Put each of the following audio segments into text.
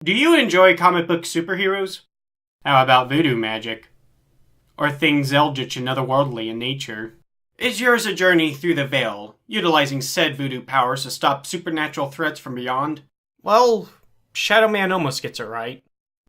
Do you enjoy comic book superheroes? How about voodoo magic? Or things eldritch and otherworldly in nature? Is yours a journey through the veil, utilizing said voodoo powers to stop supernatural threats from beyond? Well, Shadowman almost gets it right.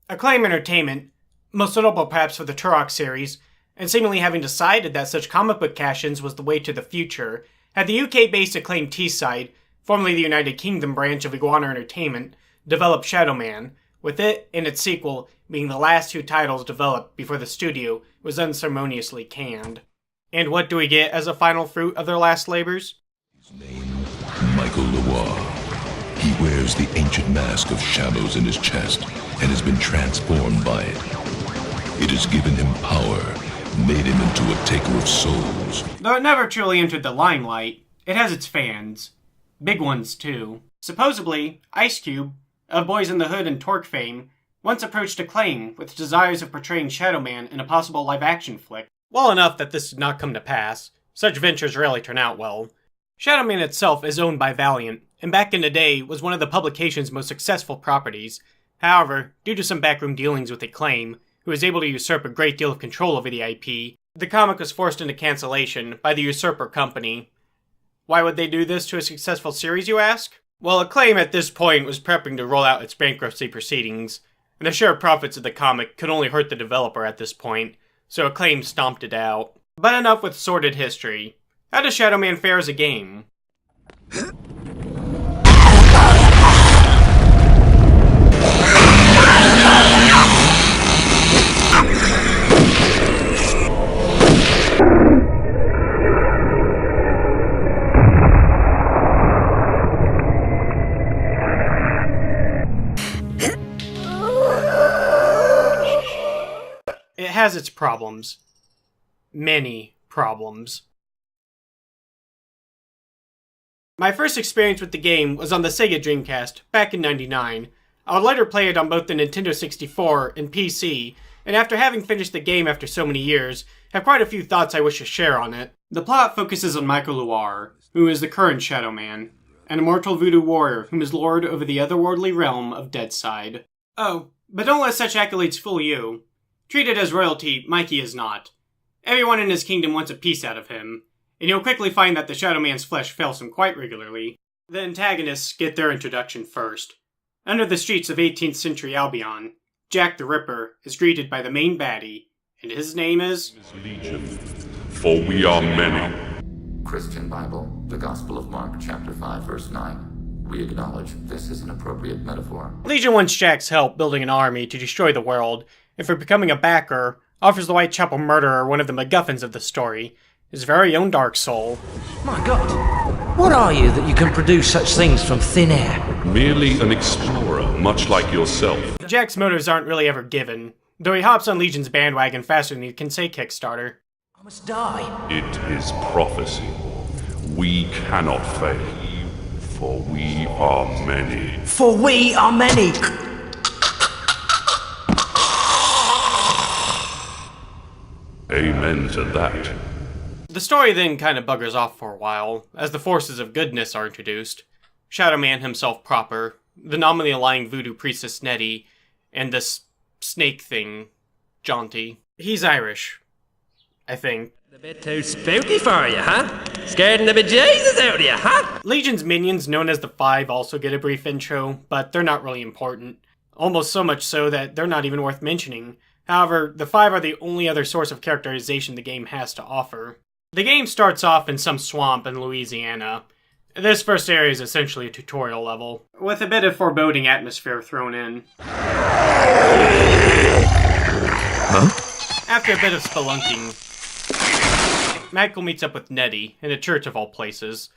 Acclaim Entertainment, most notable perhaps for the Turok series, and seemingly having decided that such comic book cash-ins was the way to the future, had the UK-based Acclaim Deadside, formerly the United Kingdom branch of Iguana Entertainment, develop Shadowman, with it and its sequel being the last two titles developed before the studio was unceremoniously canned. And what do we get as a final fruit of their last labors? His name, Michael LeRoi. He wears the ancient mask of shadows in his chest and has been transformed by it. It has given him power, made him into a taker of souls. Though it never truly entered the limelight, it has its fans. Big ones, too. Supposedly, Ice Cube, of Boys in the Hood and Torque fame, once approached Acclaim with desires of portraying Shadowman in a possible live-action flick. Well enough that this did not come to pass. Such ventures rarely turn out well. Shadowman itself is owned by Valiant, and back in the day was one of the publication's most successful properties. However, due to some backroom dealings with Acclaim, who was able to usurp a great deal of control over the IP, the comic was forced into cancellation by the usurper company. Why would they do this to a successful series, you ask? Well, Acclaim at this point was prepping to roll out its bankruptcy proceedings, and the share profits of the comic could only hurt the developer at this point, so Acclaim stomped it out. But enough with sordid history. How does Shadowman fare as a game? It has its problems. Many problems. My first experience with the game was on the Sega Dreamcast, back in '99. I would later play it on both the Nintendo 64 and PC, and after having finished the game after so many years, have quite a few thoughts I wish to share on it. The plot focuses on Michael LeRoi, who is the current Shadowman, and Immortal Voodoo Warrior, whom is lord over the otherworldly realm of Deadside. Oh, but don't let such accolades fool you. Treated as royalty, Mikey is not. Everyone in his kingdom wants a piece out of him, and you'll quickly find that the Shadowman's flesh fails him quite regularly. The antagonists get their introduction first. Under the streets of 18th century Albion, Jack the Ripper is greeted by the main baddie, and his name is... Legion, for we are many. Christian Bible, the Gospel of Mark, chapter 5, verse 9. We acknowledge this is an appropriate metaphor. Legion wants Jack's help building an army to destroy the world, and for becoming a backer, offers the Whitechapel murderer one of the MacGuffins of the story, his very own dark soul. My God, what are you that you can produce such things from thin air? Merely an explorer, much like yourself. Jack's motives aren't really ever given, though he hops on Legion's bandwagon faster than he can say Kickstarter. I must die. It is prophecy. We cannot fail, for we are many. For we are many. Amen to that. The story then kind of buggers off for a while, as the forces of goodness are introduced. Shadowman himself proper, the nominally lying voodoo priestess Nettie, and this snake thing, Jaunty. He's Irish, I think. A bit too spooky for you, huh? Scaring the bejesus out of you, huh? Legion's minions, known as the Five, also get a brief intro, but they're not really important. Almost so much so that they're not even worth mentioning. However, the Five are the only other source of characterization the game has to offer. The game starts off in some swamp in Louisiana. This first area is essentially a tutorial level, with a bit of foreboding atmosphere thrown in. Huh? After a bit of spelunking, Michael meets up with Nettie, in a church of all places.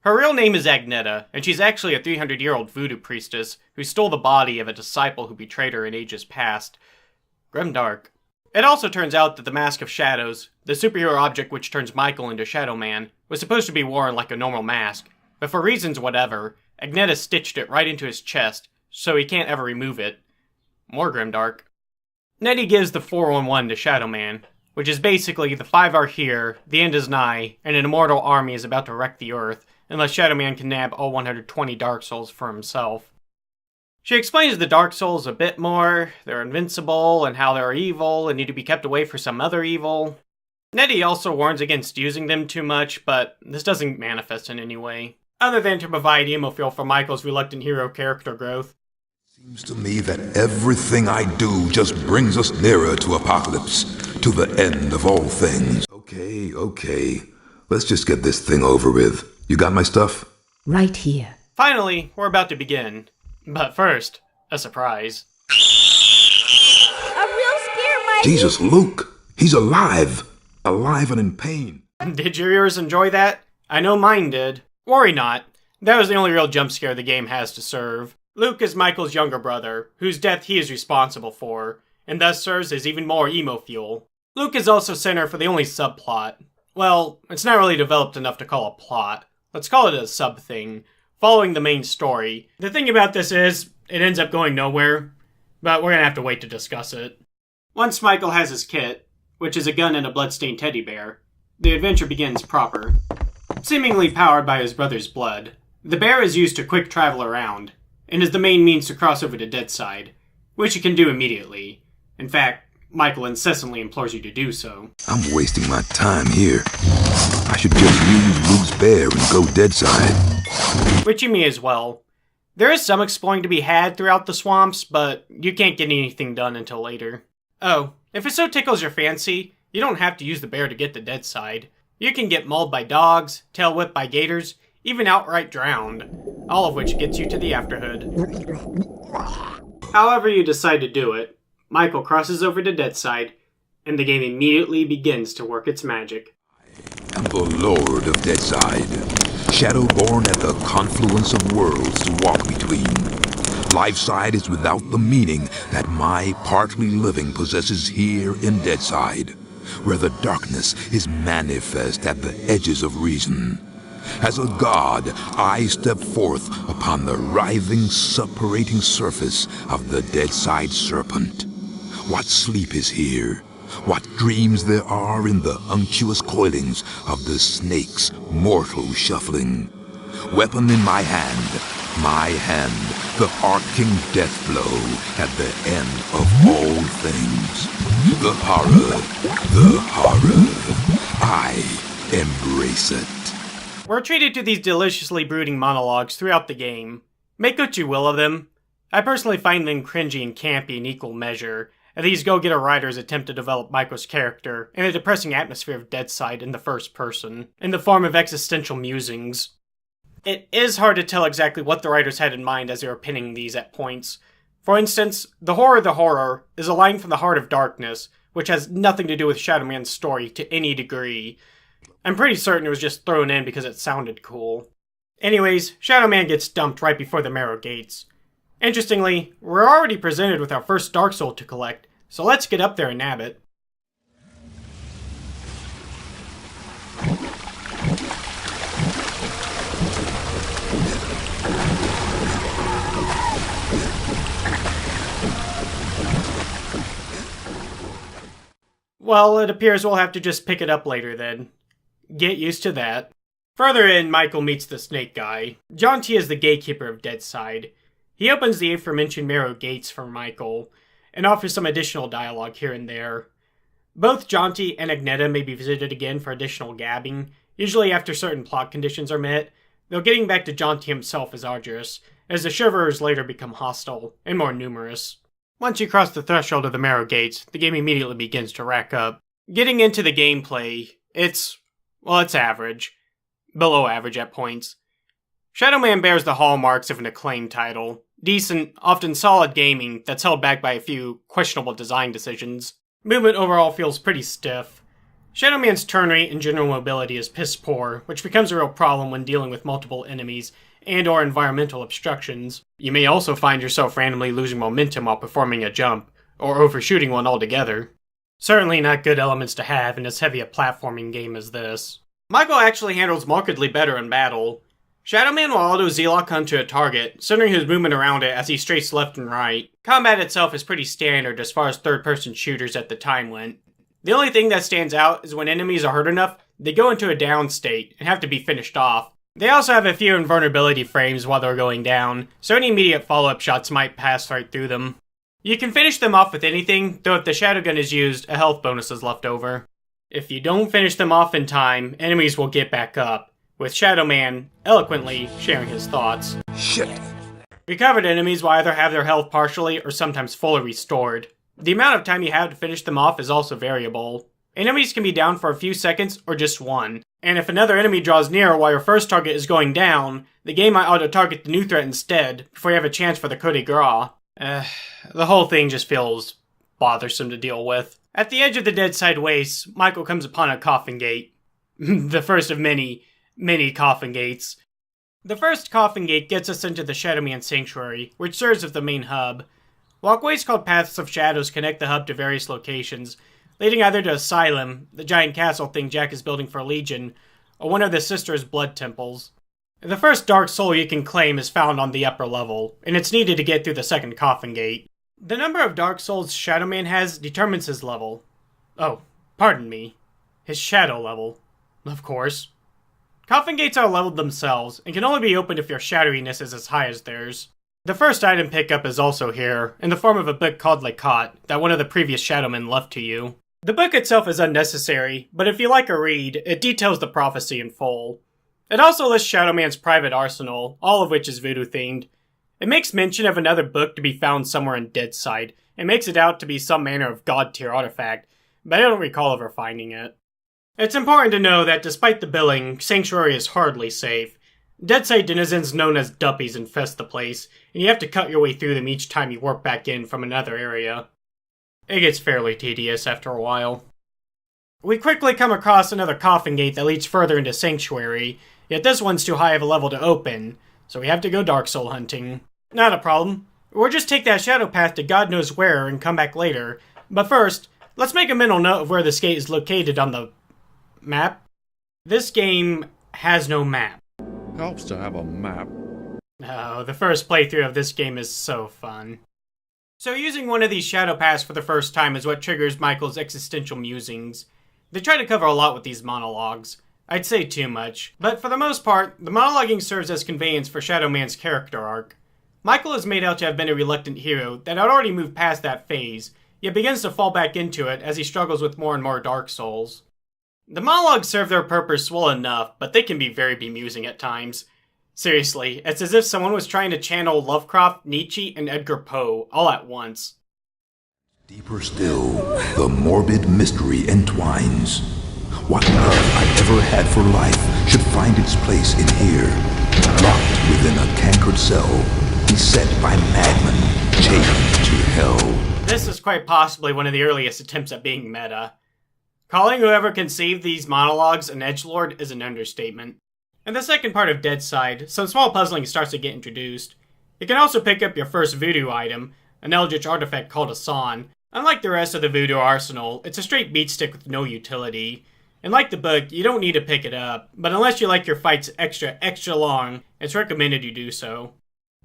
Her real name is Agneta, and she's actually a 300-year-old voodoo priestess who stole the body of a disciple who betrayed her in ages past. Grimdark. It also turns out that the Mask of Shadows, the superhero object which turns Michael into Shadowman, was supposed to be worn like a normal mask, but for reasons whatever, Agneta stitched it right into his chest, so he can't ever remove it. More grimdark. Nettie gives the 411 to Shadowman, which is basically the Five are here, the end is nigh, and an immortal army is about to wreck the earth, unless Shadowman can nab all 120 Dark Souls for himself. She explains the Dark Souls a bit more, they're invincible, and how they're evil, and need to be kept away from some other evil. Nettie also warns against using them too much, but this doesn't manifest in any way, other than to provide emo fuel for Michael's reluctant hero character growth. Seems to me that everything I do just brings us nearer to apocalypse, to the end of all things. Okay. Let's just get this thing over with. You got my stuff? Right here. Finally, we're about to begin. But first, a surprise. A real scare, Mikey! Jesus, Luke! He's alive! Alive and in pain. Did your ears enjoy that? I know mine did. Worry not. That was the only real jump scare the game has to serve. Luke is Michael's younger brother, whose death he is responsible for, and thus serves as even more emo fuel. Luke is also center for the only subplot. Well, it's not really developed enough to call a plot. Let's call it a sub-thing, following the main story. The thing about this is, it ends up going nowhere, but we're gonna have to wait to discuss it. Once Michael has his kit, which is a gun and a bloodstained teddy bear, the adventure begins proper. Seemingly powered by his brother's blood, the bear is used to quick travel around, and is the main means to cross over to Deadside, which you can do immediately. In fact, Michael incessantly implores you to do so. I'm wasting my time here. I should just use Luke's bear and go Deadside. Which you may as well. There is some exploring to be had throughout the swamps, but you can't get anything done until later. Oh, if it so tickles your fancy, you don't have to use the bear to get to Deadside. You can get mauled by dogs, tail whipped by gators, even outright drowned, all of which gets you to the afterhood. However you decide to do it, Michael crosses over to Deadside, and the game immediately begins to work its magic. I am the Lord of Deadside, Shadowborn at the confluence of worlds to walk between. Lifeside is without the meaning that my partly living possesses here in Deadside, where the darkness is manifest at the edges of reason. As a god, I step forth upon the writhing, suppurating surface of the Deadside serpent. What sleep is here? What dreams there are in the unctuous coilings of the snake's mortal shuffling. Weapon in my hand, the arcing death blow at the end of all things. The horror, I embrace it. We're treated to these deliciously brooding monologues throughout the game. Make what you will of them. I personally find them cringy and campy in equal measure, and these go-getter writers attempt to develop Michael's character in a depressing atmosphere of Deadside in the first person, in the form of existential musings. It is hard to tell exactly what the writers had in mind as they were penning these at points. For instance, the horror is a line from the Heart of Darkness, which has nothing to do with Shadowman's story to any degree. I'm pretty certain it was just thrown in because it sounded cool. Anyways, Shadowman gets dumped right before the Marrow Gates. Interestingly, we're already presented with our first Dark Soul to collect, so let's get up there and nab it. Well, it appears we'll have to just pick it up later then. Get used to that. Further in, Michael meets the snake guy. John T is the gatekeeper of Deadside. He opens the aforementioned Marrow Gates for Michael, and offers some additional dialogue here and there. Both Jonty and Agneta may be visited again for additional gabbing, usually after certain plot conditions are met, though getting back to Jonty himself is arduous, as the Shiverers later become hostile, and more numerous. Once you cross the threshold of the Marrow Gates, the game immediately begins to rack up. Getting into the gameplay, it's average. Below average at points. Shadowman bears the hallmarks of an acclaimed title. Decent, often solid gaming that's held back by a few questionable design decisions. Movement overall feels pretty stiff. Shadowman's turn rate and general mobility is piss poor, which becomes a real problem when dealing with multiple enemies and or environmental obstructions. You may also find yourself randomly losing momentum while performing a jump, or overshooting one altogether. Certainly not good elements to have in as heavy a platforming game as this. Michael actually handles markedly better in battle. Shadowman will auto-Z-lock onto a target, centering his movement around it as he strays left and right. Combat itself is pretty standard as far as third-person shooters at the time went. The only thing that stands out is when enemies are hurt enough, they go into a down state and have to be finished off, They also have a few invulnerability frames while they're going down, so any immediate follow-up shots might pass right through them. You can finish them off with anything, though if the shadow gun is used, a health bonus is left over. If you don't finish them off in time, enemies will get back up, with Shadowman eloquently sharing his thoughts. Shit! Recovered enemies will either have their health partially or sometimes fully restored. The amount of time you have to finish them off is also variable. Enemies can be down for a few seconds or just one, and if another enemy draws near while your first target is going down, the game might auto-target the new threat instead, before you have a chance for the coup de grace. The whole thing just feels bothersome to deal with. At the edge of the Deadside Wastes, Michael comes upon a coffin gate. The first of many coffin gates. The first coffin gate gets us into the Shadowman Sanctuary, which serves as the main hub. Walkways called Paths of Shadows connect the hub to various locations, leading either to Asylum, the giant castle thing Jack is building for Legion, or one of the Sisters' blood temples. The first Dark Soul you can claim is found on the upper level, and it's needed to get through the second coffin gate. The number of Dark Souls Shadowman has determines his level. Oh, pardon me. His shadow level. Of course. Coffin gates are leveled themselves, and can only be opened if your shadowiness is as high as theirs. The first item pickup is also here, in the form of a book called Lecat, that one of the previous Shadowmen left to you. The book itself is unnecessary, but if you like a read, it details the prophecy in full. It also lists Shadowman's private arsenal, all of which is voodoo-themed. It makes mention of another book to be found somewhere in Deadside, and makes it out to be some manner of god-tier artifact, but I don't recall ever finding it. It's important to know that despite the billing, Sanctuary is hardly safe. Deadside denizens known as Duppies infest the place, and you have to cut your way through them each time you warp back in from another area. It gets fairly tedious after a while. We quickly come across another coffin gate that leads further into Sanctuary, yet this one's too high of a level to open, so we have to go Dark Soul hunting. Not a problem. We'll just take that shadow path to God knows where and come back later. But first, let's make a mental note of where this gate is located on the map. This game has no map. Helps to have a map. Oh, the first playthrough of this game is so fun. So using one of these shadow paths for the first time is what triggers Michael's existential musings. They try to cover a lot with these monologues. I'd say too much, but for the most part, the monologuing serves as conveyance for Shadowman's character arc. Michael is made out to have been a reluctant hero that had already moved past that phase, yet begins to fall back into it as he struggles with more and more Dark Souls. The monologues serve their purpose well enough, but they can be very bemusing at times. Seriously, it's as if someone was trying to channel Lovecraft, Nietzsche, and Edgar Poe all at once. Deeper still, the morbid mystery entwines. What love I ever had for life should find its place in here, locked within a cankered cell, beset by madmen, chained to hell. This is quite possibly one of the earliest attempts at being meta. Calling whoever conceived these monologues an edgelord is an understatement. In the second part of Deadside, some small puzzling starts to get introduced. You can also pick up your first voodoo item, an eldritch artifact called a San. Unlike the rest of the voodoo arsenal, it's a straight beat stick with no utility. And like the book, you don't need to pick it up, but unless you like your fights extra long, it's recommended you do so.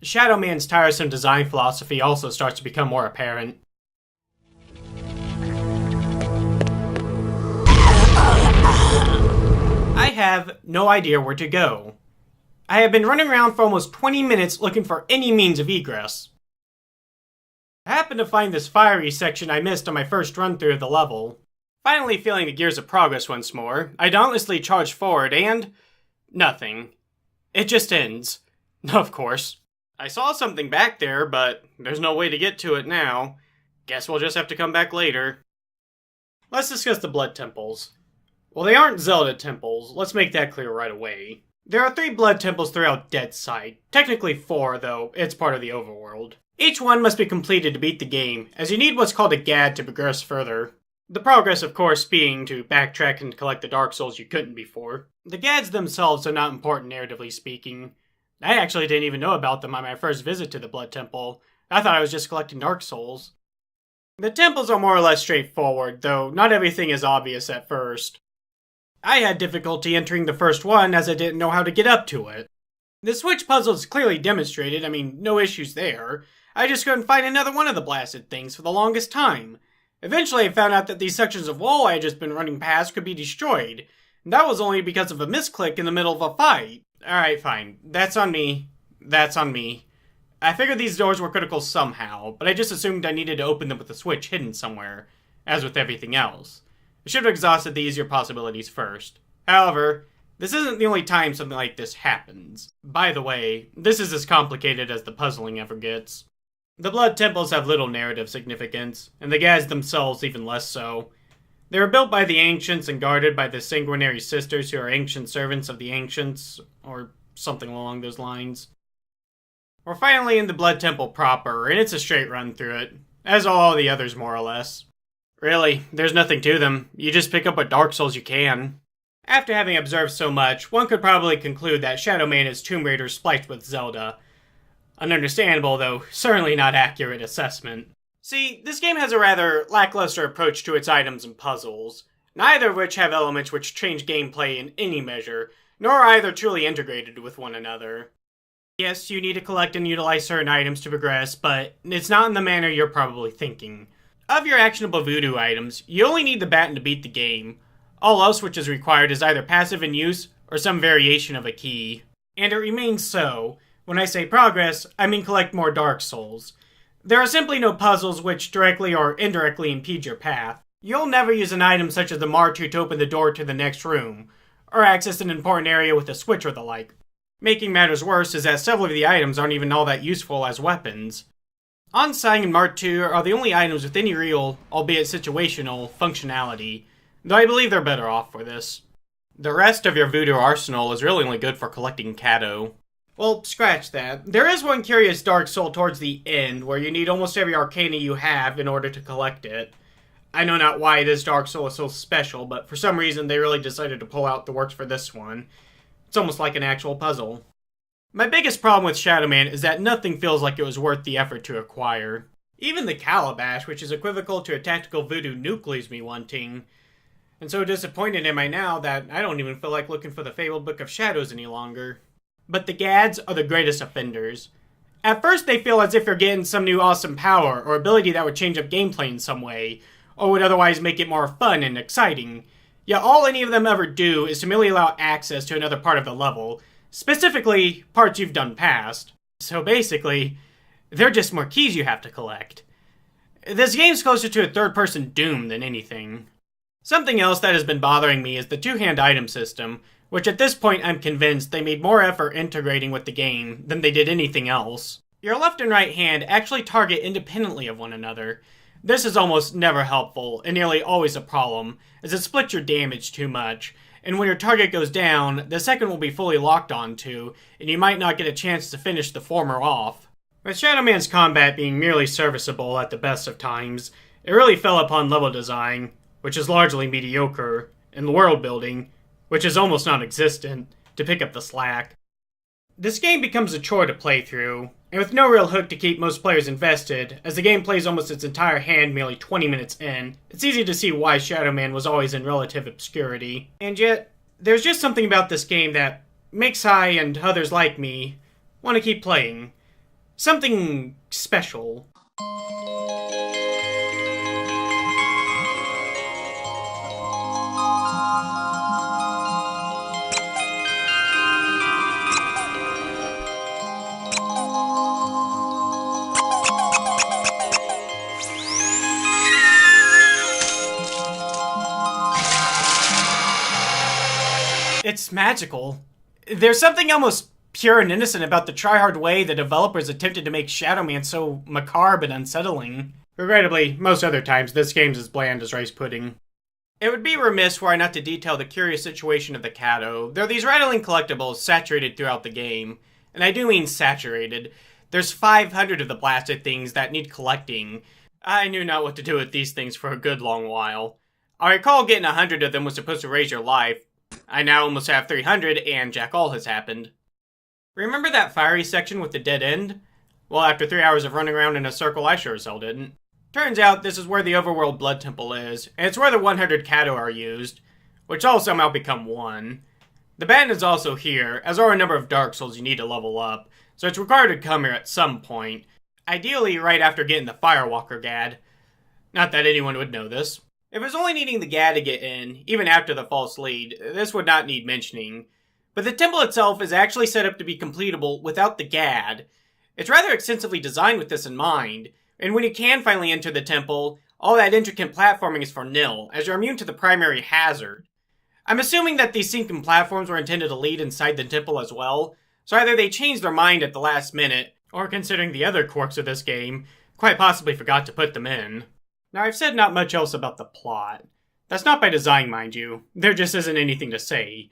Shadowman's tiresome design philosophy also starts to become more apparent. I have no idea where to go. I have been running around for almost 20 minutes looking for any means of egress. I happened to find this fiery section I missed on my first run through of the level. Finally feeling the gears of progress once more, I dauntlessly charge forward and... nothing. It just ends. Of course. I saw something back there, but there's no way to get to it now. Guess we'll just have to come back later. Let's discuss the blood temples. Well, they aren't Zelda temples, let's make that clear right away. There are 3 blood temples throughout Deadside. Technically 4, though it's part of the overworld. Each one must be completed to beat the game, as you need what's called a GAD to progress further. The progress, of course, being to backtrack and collect the Dark Souls you couldn't before. The GADs themselves are not important narratively speaking. I actually didn't even know about them on my first visit to the Blood Temple. I thought I was just collecting Dark Souls. The temples are more or less straightforward, though not everything is obvious at first. I had difficulty entering the first one as I didn't know how to get up to it. The switch puzzle is clearly demonstrated, no issues there. I just couldn't find another one of the blasted things for the longest time. Eventually I found out that these sections of wall I had just been running past could be destroyed, and that was only because of a misclick in the middle of a fight. Alright, fine. That's on me. That's on me. I figured these doors were critical somehow, but I just assumed I needed to open them with a switch hidden somewhere, as with everything else. I should have exhausted the easier possibilities first. However, this isn't the only time something like this happens. By the way, this is as complicated as the puzzling ever gets. The blood temples have little narrative significance, and the gads themselves even less so. They were built by the Ancients and guarded by the Sanguinary Sisters who are ancient servants of the Ancients, or something along those lines. We're finally in the Blood Temple proper, and it's a straight run through it, as all the others more or less. Really, there's nothing to them. You just pick up what Dark Souls you can. After having observed so much, one could probably conclude that Shadowman is Tomb Raider spliced with Zelda. An understandable, though certainly not accurate assessment. See, this game has a rather lackluster approach to its items and puzzles, neither of which have elements which change gameplay in any measure, nor are either truly integrated with one another. Yes, you need to collect and utilize certain items to progress, but it's not in the manner you're probably thinking. Of your actionable voodoo items, you only need the baton to beat the game. All else which is required is either passive in use or some variation of a key. And it remains so. When I say progress, I mean collect more Dark Souls. There are simply no puzzles which directly or indirectly impede your path. You'll never use an item such as the Martu to open the door to the next room, or access an important area with a switch or the like. Making matters worse is that several of the items aren't even all that useful as weapons. Onsang and Martu are the only items with any real, albeit situational, functionality, though I believe they're better off for this. The rest of your voodoo arsenal is really only good for collecting Cadeaux. Well, scratch that. There is one curious Dark Soul towards the end, where you need almost every arcana you have in order to collect it. I know not why this Dark Soul is so special, but for some reason they really decided to pull out the works for this one. It's almost like an actual puzzle. My biggest problem with Shadowman is that nothing feels like it was worth the effort to acquire. Even the Calabash, which is equivocal to a tactical voodoo nuke, leaves me wanting. And so disappointed am I now that I don't even feel like looking for the fabled Book of Shadows any longer. But the gads are the greatest offenders. At first they feel as if you're getting some new awesome power or ability that would change up gameplay in some way, or would otherwise make it more fun and exciting. Yet all any of them ever do is to merely allow access to another part of the level, specifically parts you've done past. So basically, they're just more keys you have to collect. This game's closer to a third-person Doom than anything. Something else that has been bothering me is the two-hand item system, which at this point I'm convinced they made more effort integrating with the game than they did anything else. Your left and right hand actually target independently of one another. This is almost never helpful, and nearly always a problem, as it splits your damage too much, and when your target goes down, the second will be fully locked onto, and you might not get a chance to finish the former off. With Shadowman's combat being merely serviceable at the best of times, it really fell upon level design, which is largely mediocre, and world building, which is almost non-existent, to pick up the slack. This game becomes a chore to play through, and with no real hook to keep most players invested, as the game plays almost its entire hand merely 20 minutes in, it's easy to see why Shadowman was always in relative obscurity. And yet, there's just something about this game that makes I and others like me want to keep playing. Something special. It's magical. There's something almost pure and innocent about the try-hard way the developers attempted to make Shadowman so macabre and unsettling. Regrettably, most other times, this game's as bland as rice pudding. It would be remiss were I not to detail the curious situation of the Cadeaux. There are these rattling collectibles saturated throughout the game, and I do mean saturated. There's 500 of the blasted things that need collecting. I knew not what to do with these things for a good long while. I recall getting 100 of them was supposed to raise your life. I now almost have 300, and jack all has happened. Remember that fiery section with the dead end? Well, after 3 hours of running around in a circle, I sure as hell didn't. Turns out this is where the overworld blood temple is, and it's where the 100 Cadeaux are used, which all somehow become one. The baton is also here, as are a number of Dark Souls you need to level up, so it's required to come here at some point, ideally right after getting the Firewalker Gad. Not that anyone would know this. If it was only needing the Gad to get in, even after the false lead, this would not need mentioning. But the temple itself is actually set up to be completable without the GAD. It's rather extensively designed with this in mind, and when you can finally enter the temple, all that intricate platforming is for nil, as you're immune to the primary hazard. I'm assuming that these sinking platforms were intended to lead inside the temple as well, so either they changed their mind at the last minute, or considering the other quirks of this game, quite possibly forgot to put them in. Now, I've said not much else about the plot. That's not by design, mind you. There just isn't anything to say.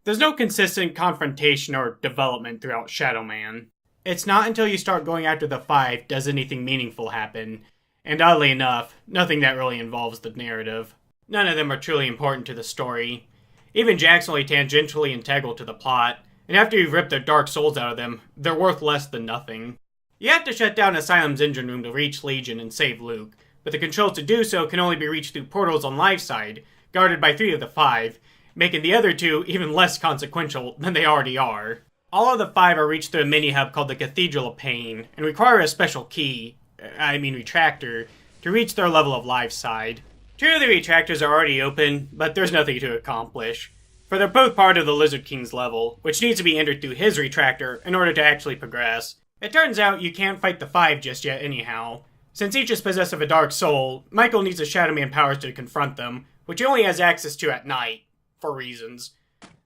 There's no consistent confrontation or development throughout Shadowman. It's not until you start going after the five does anything meaningful happen, and oddly enough, nothing that really involves the narrative. None of them are truly important to the story. Even Jack's only tangentially integral to the plot, and after you've ripped their dark souls out of them, they're worth less than nothing. You have to shut down Asylum's engine room to reach Legion and save Luke, but the controls to do so can only be reached through portals on Liveside, guarded by 3 of the 5, making the other 2 even less consequential than they already are. All of the 5 are reached through a mini-hub called the Cathedral of Pain, and require a special key, retractor, to reach their level of Liveside. 2 of the retractors are already open, but there's nothing to accomplish, for they're both part of the Lizard King's level, which needs to be entered through his retractor in order to actually progress. It turns out you can't fight the 5 just yet anyhow. Since each is possessed of a dark soul, Michael needs the Shadowman powers to confront them, which he only has access to at night, for reasons.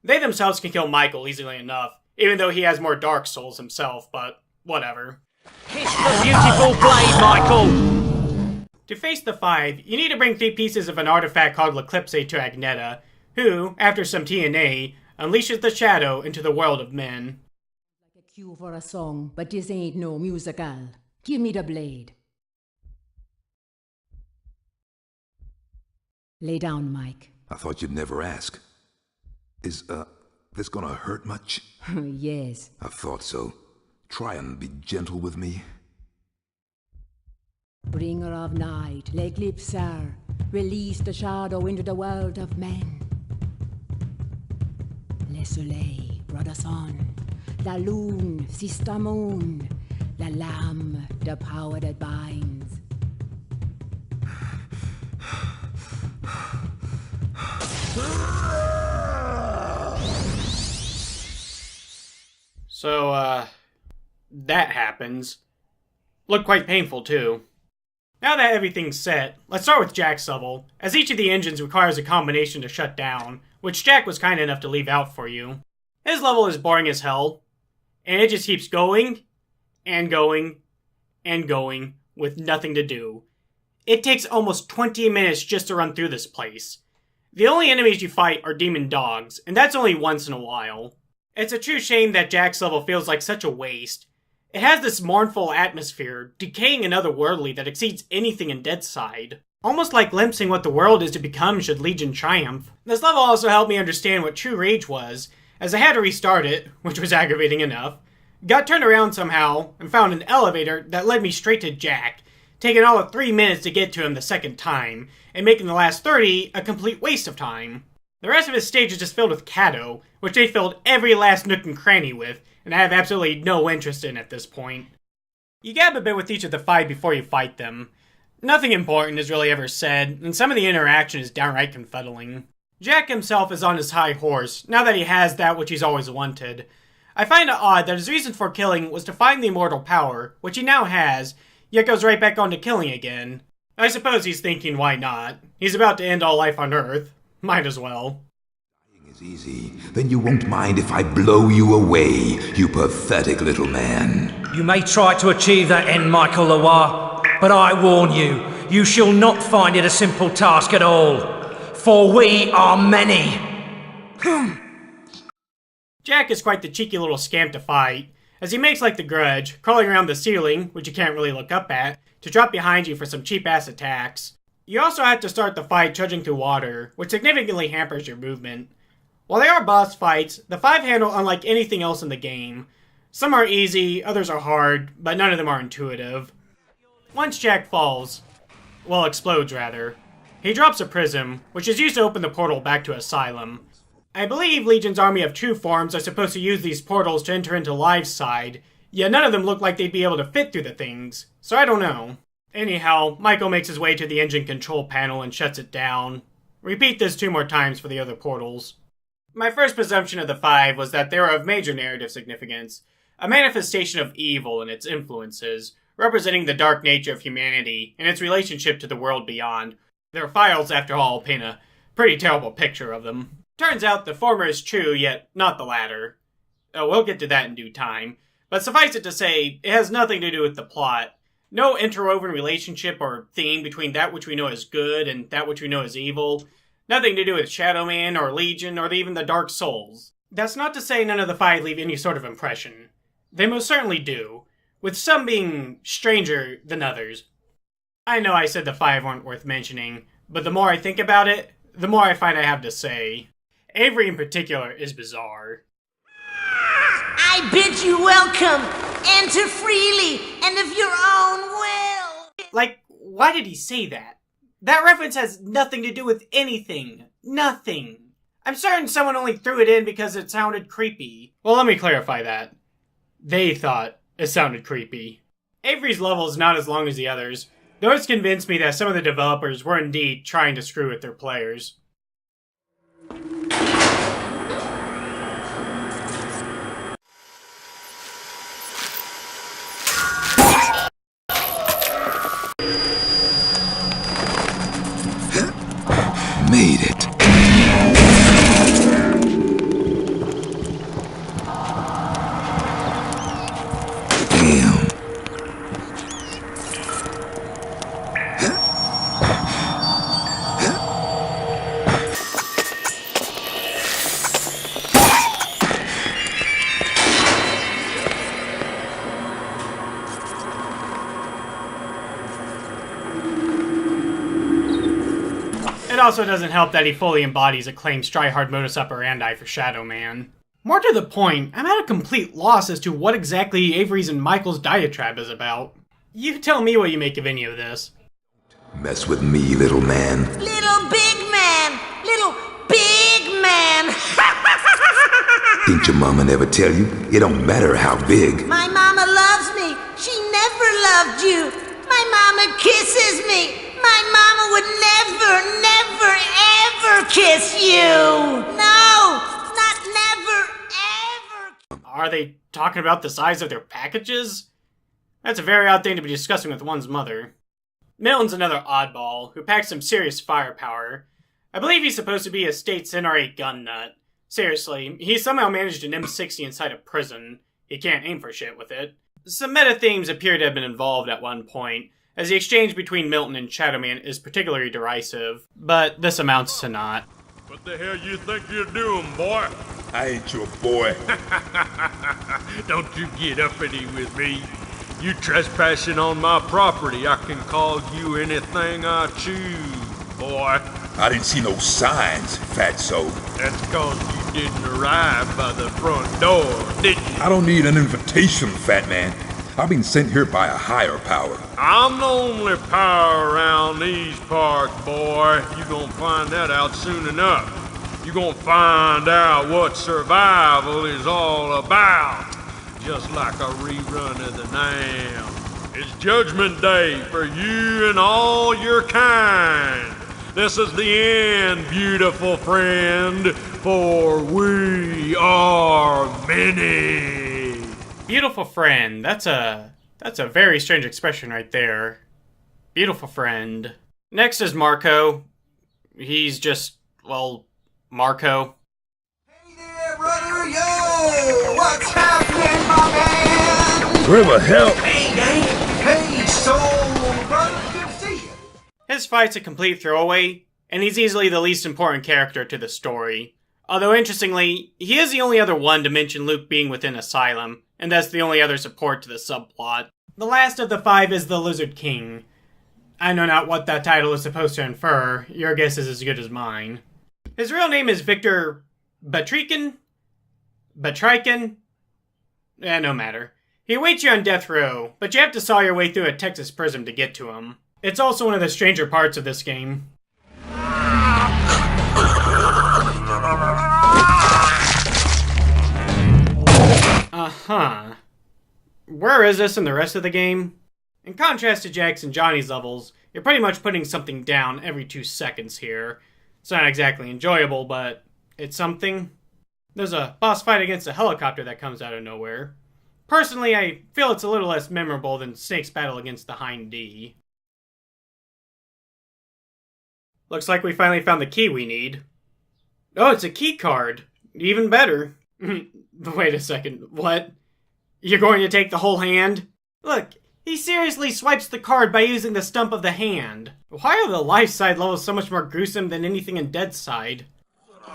They themselves can kill Michael easily enough, even though he has more dark souls himself, but whatever. Kiss the beautiful blade, Michael! To face the 5, you need to bring 3 pieces of an artifact called L'Eclipse to Agneta, who, after some TNA, unleashes the shadow into the world of men. Like a cue for a song, but this ain't no musical. Give me the blade. Lay down, Mike. I thought you'd never ask. Is, this gonna hurt much? Yes. I thought so. Try and be gentle with me. Bringer of night, L'Eclipser, release the shadow into the world of men. Le soleil, brother sun, la lune, sister moon, la lamb, the power that binds. So, that happens. Looked quite painful, too. Now that everything's set, let's start with Jack's level, as each of the engines requires a combination to shut down, which Jack was kind enough to leave out for you. His level is boring as hell, and it just keeps going, and going, and going, with nothing to do. It takes almost 20 minutes just to run through this place. The only enemies you fight are demon dogs, and that's only once in a while. It's a true shame that Jack's level feels like such a waste. It has this mournful atmosphere, decaying and otherworldly that exceeds anything in Deadside. Almost like glimpsing what the world is to become should Legion triumph. This level also helped me understand what true rage was, as I had to restart it, which was aggravating enough, got turned around somehow, and found an elevator that led me straight to Jack, taking all of 3 minutes to get to him the second time, and making the last 30 a complete waste of time. The rest of his stage is just filled with Caduex, which they filled every last nook and cranny with, and I have absolutely no interest in at this point. You gab a bit with each of the 5 before you fight them. Nothing important is really ever said, and some of the interaction is downright confuddling. Jack himself is on his high horse, now that he has that which he's always wanted. I find it odd that his reason for killing was to find the immortal power, which he now has, yet goes right back on to killing again. I suppose he's thinking why not. He's about to end all life on Earth. Might as well. Dying is easy. Then you won't mind if I blow you away, you pathetic little man. You may try to achieve that end, Michael LeRoi, but I warn you, you shall not find it a simple task at all, for we are many. Jack is quite the cheeky little scamp to fight, as he makes like the Grudge, crawling around the ceiling, which you can't really look up at, to drop behind you for some cheap-ass attacks. You also have to start the fight trudging through water, which significantly hampers your movement. While they are boss fights, the 5 handle unlike anything else in the game. Some are easy, others are hard, but none of them are intuitive. Once Jack falls, well, explodes rather, he drops a prism, which is used to open the portal back to Asylum. I believe Legion's army of true forms are supposed to use these portals to enter into Liveside, yet none of them look like they'd be able to fit through the things, so I don't know. Anyhow, Michael makes his way to the engine control panel and shuts it down. Repeat this 2 more times for the other portals. My first presumption of the 5 was that they were of major narrative significance, a manifestation of evil and its influences, representing the dark nature of humanity and its relationship to the world beyond. Their files, after all, paint a pretty terrible picture of them. Turns out the former is true, yet not the latter. We'll get to that in due time, but suffice it to say, it has nothing to do with the plot. No interwoven relationship or theme between that which we know as good and that which we know as evil. Nothing to do with Shadowman or Legion or even the Dark Souls. That's not to say none of the 5 leave any sort of impression. They most certainly do, with some being stranger than others. I know I said the 5 weren't worth mentioning, but the more I think about it, the more I find I have to say. Avery in particular is bizarre. I bid you welcome. Enter freely and of your own will. Like, why did he say that? That reference has nothing to do with anything. Nothing. I'm certain someone only threw it in because it sounded creepy. Well, let me clarify that. They thought it sounded creepy. Avery's level is not as long as the others, though it's convinced me that some of the developers were indeed trying to screw with their players. Made it. Damn. It also doesn't help that he fully embodies acclaimed try-hard modus operandi for Shadowman. More to the point, I'm at a complete loss as to what exactly Avery's and Michael's diatribe is about. You tell me what you make of any of this. Mess with me, little man. Little big man. Little big man. Didn't your mama never tell you? It don't matter how big. My mama loves me. She never loved you. My mama kisses me. My mama would never, ever kiss you. No, not never, ever. Are they talking about the size of their packages? That's a very odd thing to be discussing with one's mother. Milton's another oddball who packs some serious firepower. I believe he's supposed to be a state's NRA gun nut. Seriously, he somehow managed an M60 inside a prison. He can't aim for shit with it. Some meta themes appear to have been involved at one point, as the exchange between Milton and Shadowman is particularly derisive, but this amounts to naught. What the hell you think you're doing, boy? I ain't your boy. Don't you get uppity with me. You trespassing on my property, I can call you anything I choose, boy. I didn't see no signs, fatso. That's cause you didn't arrive by the front door, did you? I don't need an invitation, fat man. I've been sent here by a higher power. I'm the only power around these parts, boy. You gonna find that out soon enough. You gonna find out what survival is all about. Just like a rerun of the Nam. It's Judgment Day for you and all your kind. This is the end, beautiful friend, for we are many. Beautiful friend, that's a very strange expression right there. Beautiful friend. Next is Marco. He's just, well, Marco. Hey there, brother, yo! What's happening, my man? Where the hell? Hey, gang! Hey, soul brother, good to see you. His fight's a complete throwaway, and he's easily the least important character to the story. Although, interestingly, he is the only other one to mention Luke being within Asylum, and that's the only other support to the subplot. The last of the 5 is the Lizard King. I know not what that title is supposed to infer. Your guess is as good as mine. His real name is Victor Batrikin? No matter. He awaits you on death row, but you have to saw your way through a Texas prison to get to him. It's also one of the stranger parts of this game. Uh-huh. Where is this in the rest of the game? In contrast to Jax and Johnny's levels, you're pretty much putting something down every 2 seconds here. It's not exactly enjoyable, but it's something. There's a boss fight against a helicopter that comes out of nowhere. Personally, I feel it's a little less memorable than Snake's battle against the Hind D. Looks like we finally found the key we need. Oh, it's a key card. Even better. Wait a second, what? You're going to take the whole hand? Look, he seriously swipes the card by using the stump of the hand. Why are the life side levels so much more gruesome than anything in Deadside? There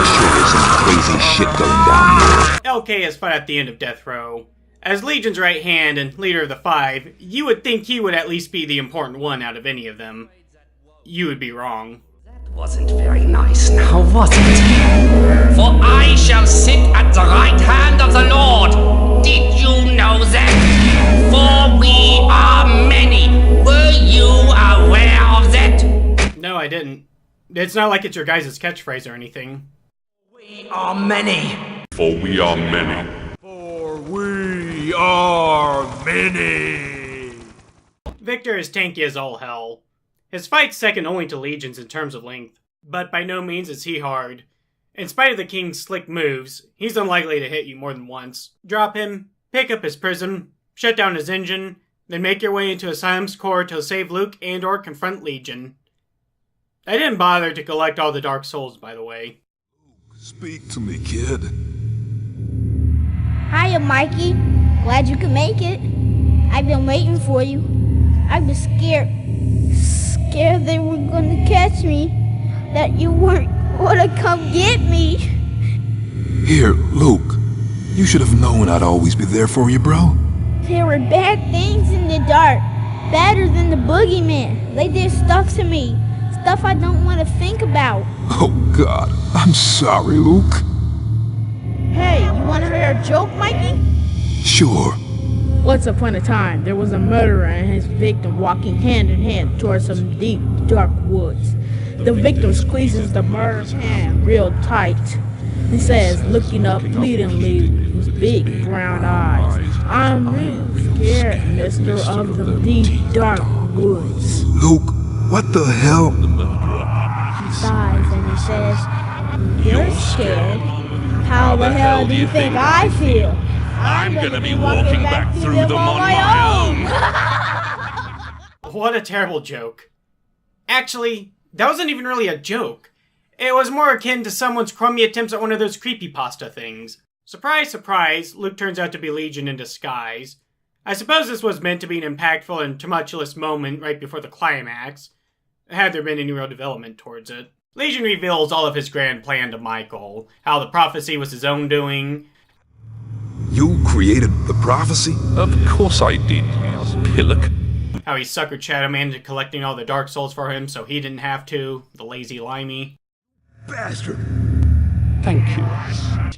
sure is some crazy shit going down there. LK is fought at the end of Death Row. As Legion's right hand and leader of the Five, you would think he would at least be the important one out of any of them. You would be wrong. Wasn't very nice, now was it? For I shall sit at the right hand of the Lord. Did you know that? For we are many. Were you aware of that? No, I didn't. It's not like it's your guys' catchphrase or anything. We are many. For we are many. For we are many. Victor is tanky as all hell. His fight's second only to Legion's in terms of length, but by no means is he hard. In spite of the King's slick moves, he's unlikely to hit you more than once. Drop him, pick up his prism, shut down his engine, then make your way into Asylum's core to save Luke and or confront Legion. I didn't bother to collect all the Dark Souls, by the way. Speak to me, kid. Hiya, Mikey. Glad you could make it. I've been waiting for you. I've been scared they were gonna catch me, that you weren't gonna come get me. Here, Luke. You should have known I'd always be there for you, bro. There were bad things in the dark, badder than the boogeyman. They did stuff to me, stuff I don't want to think about. Oh, God. I'm sorry, Luke. Hey, you want to hear a joke, Mikey? Sure. Once upon a time, there was a murderer and his victim walking hand in hand towards some deep, dark woods. The victim squeezes the murderer's hand real tight. He says, looking up pleadingly with big brown eyes, "I'm real scared, mister, of the deep, dark woods." Luke, what the hell? He sighs and he says, "You're scared? How the hell do you think I feel? I'm gonna be walking back through them on my own." What a terrible joke. Actually, that wasn't even really a joke. It was more akin to someone's crummy attempts at one of those creepypasta things. Surprise, surprise, Luke turns out to be Legion in disguise. I suppose this was meant to be an impactful and tumultuous moment right before the climax, had there been any real development towards it. Legion reveals all of his grand plan to Michael, how the prophecy was his own doing. You created the prophecy? Of course I did, you pillock. How he suckered Shadowman into collecting all the Dark Souls for him so he didn't have to, the lazy limey. Bastard. Thank you.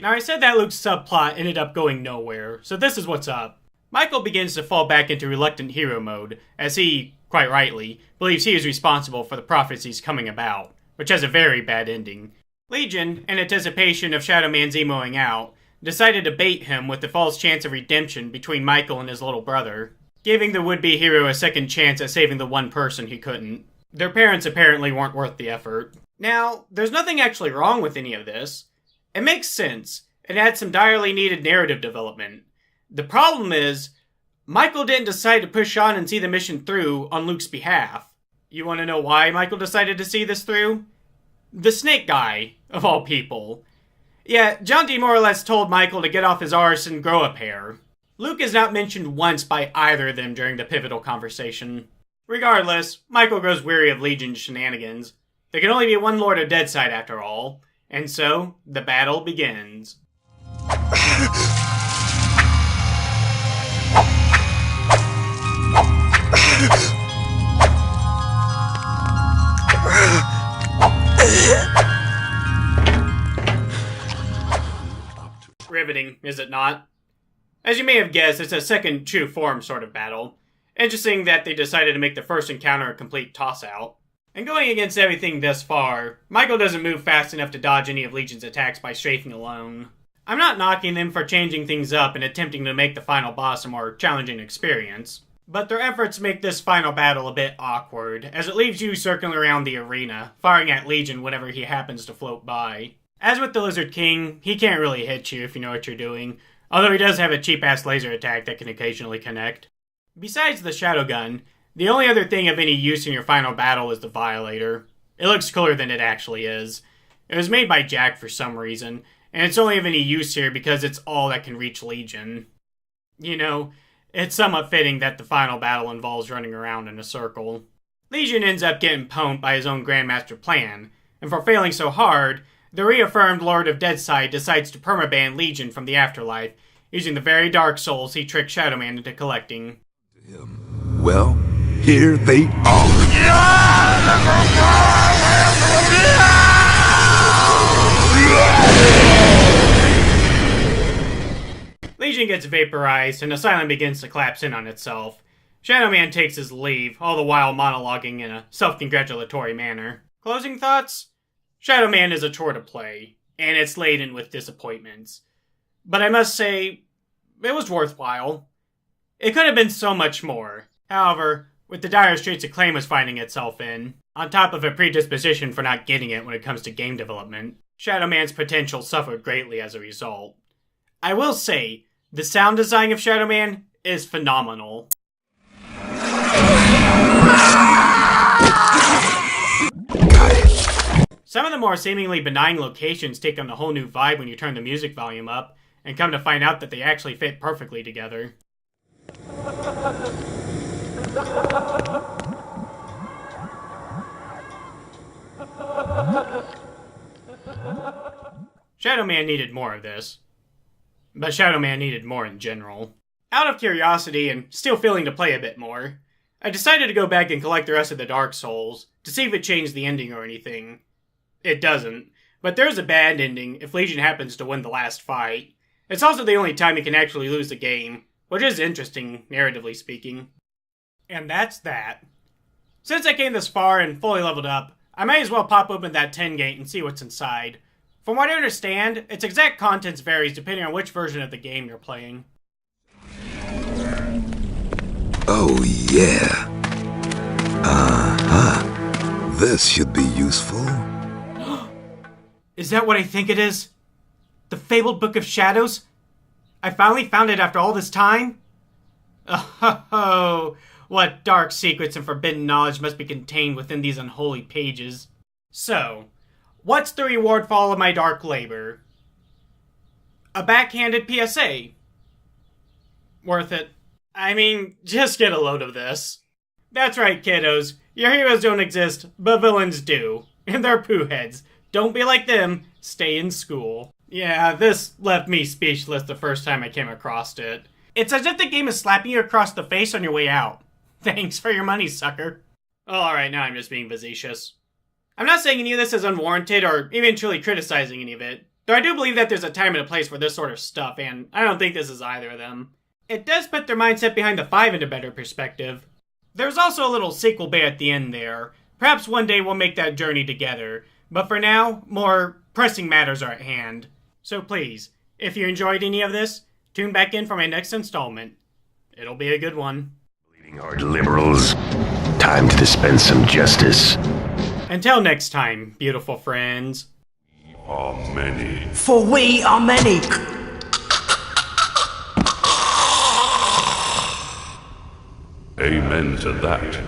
Now I said that Luke's subplot ended up going nowhere, so this is what's up. Michael begins to fall back into reluctant hero mode, as he, quite rightly, believes he is responsible for the prophecies coming about, which has a very bad ending. Legion, in anticipation of Shadowman's emoing out, decided to bait him with the false chance of redemption between Michael and his little brother, giving the would-be hero a second chance at saving the one person he couldn't. Their parents apparently weren't worth the effort. Now, there's nothing actually wrong with any of this. It makes sense. It adds some direly needed narrative development. The problem is, Michael didn't decide to push on and see the mission through on Luke's behalf. You want to know why Michael decided to see this through? The snake guy, of all people. Yeah, John D. more or less told Michael to get off his arse and grow a pair. Luke is not mentioned once by either of them during the pivotal conversation. Regardless, Michael grows weary of Legion's shenanigans. There can only be one Lord of Deadside after all, and so the battle begins. Riveting, is it not? As you may have guessed, it's a second true form sort of battle. Interesting that they decided to make the first encounter a complete toss-out. And going against everything thus far, Michael doesn't move fast enough to dodge any of Legion's attacks by strafing alone. I'm not knocking them for changing things up and attempting to make the final boss a more challenging experience. But their efforts make this final battle a bit awkward, as it leaves you circling around the arena, firing at Legion whenever he happens to float by. As with the Lizard King, he can't really hit you if you know what you're doing, although he does have a cheap-ass laser attack that can occasionally connect. Besides the Shadow Gun, the only other thing of any use in your final battle is the Violator. It looks cooler than it actually is. It was made by Jack for some reason, and it's only of any use here because it's all that can reach Legion. You know, it's somewhat fitting that the final battle involves running around in a circle. Legion ends up getting pwned by his own Grandmaster plan, and for failing so hard, the reaffirmed Lord of Deadside decides to permaban Legion from the afterlife, using the very dark souls he tricked Shadowman into collecting. Well, here they are. Legion gets vaporized, and Asylum begins to collapse in on itself. Shadowman takes his leave, all the while monologuing in a self-congratulatory manner. Closing thoughts? Shadowman is a chore to play, and it's laden with disappointments. But I must say, it was worthwhile. It could have been so much more. However, with the dire straits Acclaim was finding itself in, on top of a predisposition for not getting it when it comes to game development, Shadowman's potential suffered greatly as a result. I will say, the sound design of Shadowman is phenomenal. Some of the more seemingly benign locations take on a whole new vibe when you turn the music volume up, and come to find out that they actually fit perfectly together. Shadowman needed more of this. But Shadowman needed more in general. Out of curiosity, and still feeling to play a bit more, I decided to go back and collect the rest of the Dark Souls, to see if it changed the ending or anything. It doesn't, but there's a bad ending if Legion happens to win the last fight. It's also the only time you can actually lose the game, which is interesting, narratively speaking. And that's that. Since I came this far and fully leveled up, I may as well pop open that 10 gate and see what's inside. From what I understand, its exact contents varies depending on which version of the game you're playing. Oh yeah. Uh-huh. This should be useful. Is that what I think it is? The fabled Book of Shadows? I finally found it after all this time? Oh, what dark secrets and forbidden knowledge must be contained within these unholy pages. So, what's the reward for all of my dark labor? A backhanded PSA. Worth it. I mean, just get a load of this. That's right, kiddos. Your heroes don't exist, but villains do. And they're poo heads. Don't be like them. Stay in school. Yeah, this left me speechless the first time I came across it. It's as if the game is slapping you across the face on your way out. Thanks for your money, sucker. Alright, now I'm just being facetious. I'm not saying any of this is unwarranted or even truly criticizing any of it, though I do believe that there's a time and a place for this sort of stuff, and I don't think this is either of them. It does put their mindset behind the 5 into better perspective. There's also a little sequel bait at the end there. Perhaps one day we'll make that journey together, but for now, more pressing matters are at hand. So please, if you enjoyed any of this, tune back in for my next installment. It'll be a good one. Bleeding heart liberals, time to dispense some justice. Until next time, beautiful friends. We are many. For we are many. Amen to that.